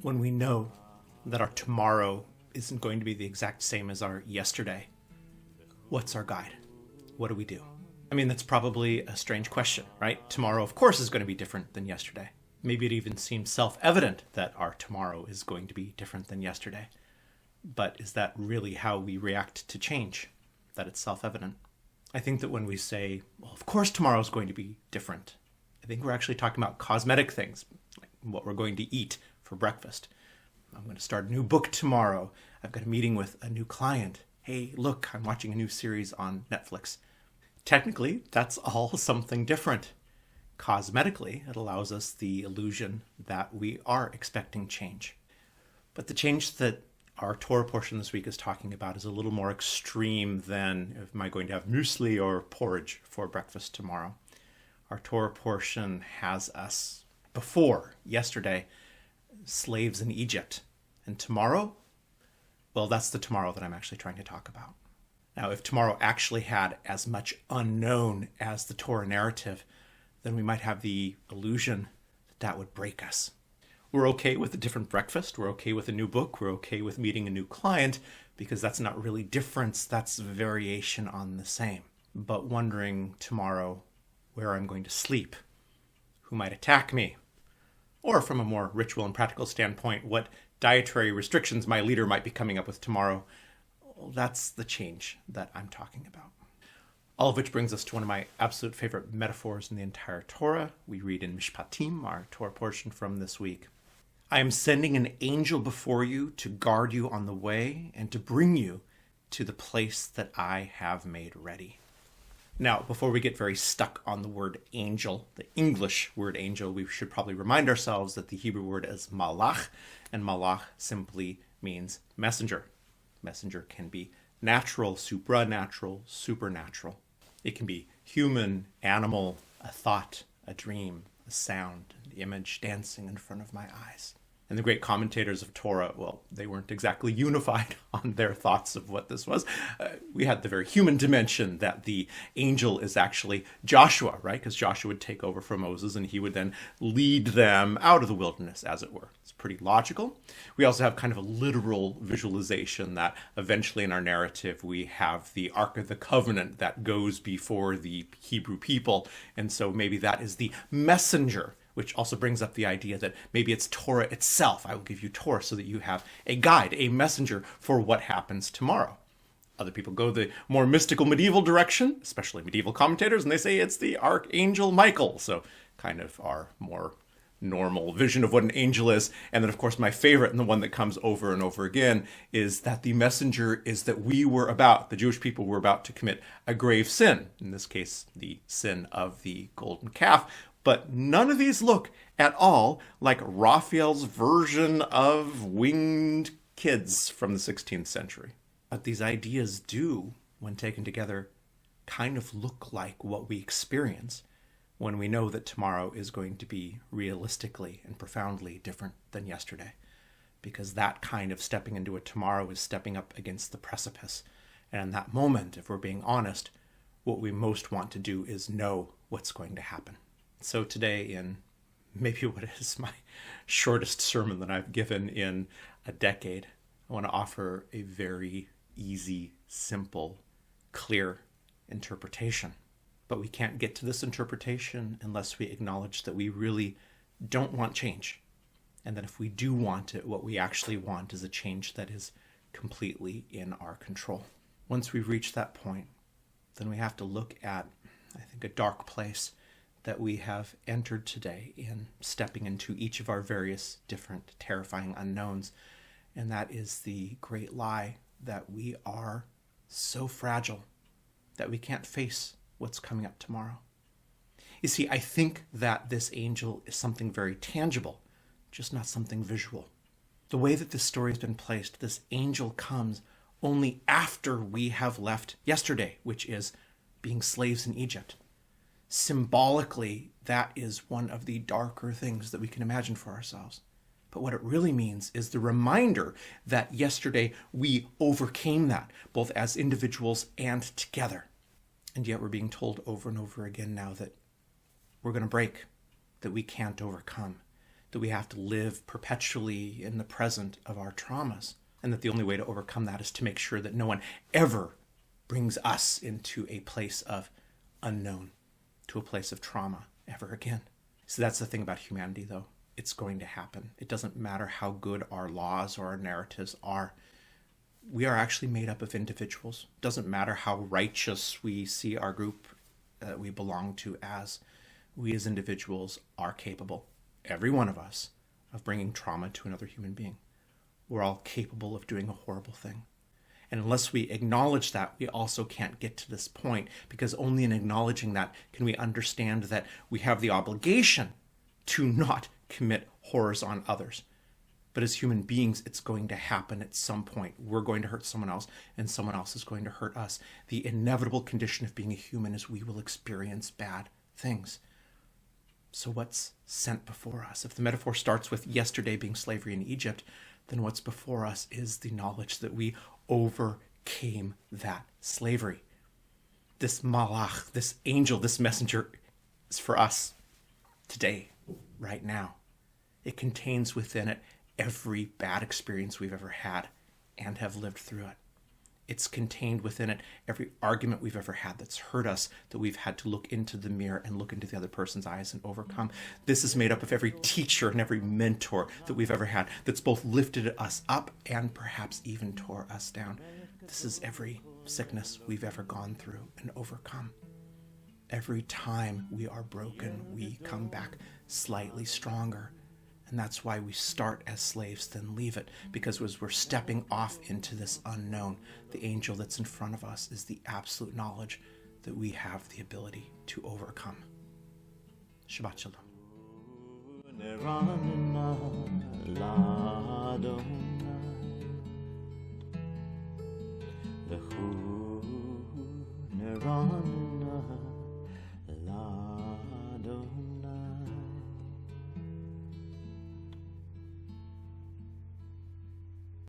When we know that our tomorrow isn't going to be the exact same as our yesterday, what's our guide? What do we do? I mean, that's probably a strange question, right? Tomorrow, of course, is going to be different than yesterday. Maybe it even seems self-evident that our tomorrow is going to be different than yesterday. But is that really how we react to change? That it's self-evident? I think that when we say, well, of course tomorrow is going to be different, I think we're actually talking about cosmetic things, like what we're going to eat for breakfast. I'm going to start a new book tomorrow. I've got a meeting with a new client. Hey, look, I'm watching a new series on Netflix. Technically, that's all something different. Cosmetically, it allows us the illusion that we are expecting change. But the change that our Torah portion this week is talking about is a little more extreme than, am I going to have muesli or porridge for breakfast tomorrow? Our Torah portion has us yesterday, slaves in Egypt. And tomorrow, well, that's the tomorrow that I'm actually trying to talk about. Now, if tomorrow actually had as much unknown as the Torah narrative, then we might have the illusion that that would break us. We're okay with a different breakfast. We're okay with a new book. We're okay with meeting a new client because that's not really difference. That's variation on the same. But wondering tomorrow where I'm going to sleep, who might attack me, or from a more ritual and practical standpoint, what dietary restrictions my leader might be coming up with tomorrow, well, that's the change that I'm talking about. All of which brings us to one of my absolute favorite metaphors in the entire Torah. We read in Mishpatim, our Torah portion from this week. I am sending an angel before you to guard you on the way and to bring you to the place that I have made ready. Now, before we get very stuck on the word angel, the English word angel, we should probably remind ourselves that the Hebrew word is malach, and malach simply means messenger. Messenger can be natural, supranatural, supernatural. It can be human, animal, a thought, a dream, a sound, an image dancing in front of my eyes. And the great commentators of Torah, well, they weren't exactly unified on their thoughts of what this was. We had the very human dimension that the angel is actually Joshua, right? Because Joshua would take over from Moses and he would then lead them out of the wilderness, as it were. It's pretty logical. We also have kind of a literal visualization that eventually in our narrative we have the Ark of the Covenant that goes before the Hebrew people. And so maybe that is the messenger, which also brings up the idea that maybe it's Torah itself. I will give you Torah so that you have a guide, a messenger for what happens tomorrow. Other people go the more mystical medieval direction, especially medieval commentators, and they say it's the Archangel Michael. So kind of our more normal vision of what an angel is. And then, of course, my favorite and the one that comes over and over again is that the messenger is that the Jewish people were about to commit a grave sin. In this case, the sin of the golden calf. But none of these look at all like Raphael's version of winged kids from the 16th century. But these ideas do, when taken together, kind of look like what we experience when we know that tomorrow is going to be realistically and profoundly different than yesterday. Because that kind of stepping into a tomorrow is stepping up against the precipice. And in that moment, if we're being honest, what we most want to do is know what's going to happen. So today, in maybe what is my shortest sermon that I've given in a decade, I want to offer a very easy, simple, clear interpretation. But we can't get to this interpretation unless we acknowledge that we really don't want change. And that if we do want it, what we actually want is a change that is completely in our control. Once we've reached that point, then we have to look at, I think, a dark place that we have entered today in stepping into each of our various different terrifying unknowns. And that is the great lie that we are so fragile that we can't face what's coming up tomorrow. You see, I think that this angel is something very tangible, just not something visual. The way that this story has been placed, this angel comes only after we have left yesterday, which is being slaves in Egypt. Symbolically, that is one of the darker things that we can imagine for ourselves. But what it really means is the reminder that yesterday we overcame that, both as individuals and together. And yet we're being told over and over again now that we're going to break. that we can't overcome, that we have to live perpetually in the present of our traumas, and that the only way to overcome that is to make sure that no one ever brings us into a place of unknown, to a place of trauma ever again. So that's the thing about humanity, though. It's going to happen. It doesn't matter how good our laws or our narratives are. We are actually made up of individuals. It doesn't matter how righteous we see our group that we belong to as. We as individuals are capable, every one of us, of bringing trauma to another human being. We're all capable of doing a horrible thing. And unless we acknowledge that, we also can't get to this point, because only in acknowledging that can we understand that we have the obligation to not commit horrors on others. But as human beings, it's going to happen at some point. We're going to hurt someone else, and someone else is going to hurt us. The inevitable condition of being a human is we will experience bad things. So what's sent before us? If the metaphor starts with yesterday being slavery in Egypt, then what's before us is the knowledge that we overcame that slavery. This malach, this angel, this messenger is for us today, right now. It contains within it every bad experience we've ever had and have lived through it. It's contained within it every argument we've ever had that's hurt us, that we've had to look into the mirror and look into the other person's eyes and overcome. This is made up of every teacher and every mentor that we've ever had that's both lifted us up and perhaps even tore us down. This is every sickness we've ever gone through and overcome. Every time we are broken, we come back slightly stronger. And that's why we start as slaves, then leave it. Because as we're stepping off into this unknown, the angel that's in front of us is the absolute knowledge that we have the ability to overcome. Shabbat Shalom.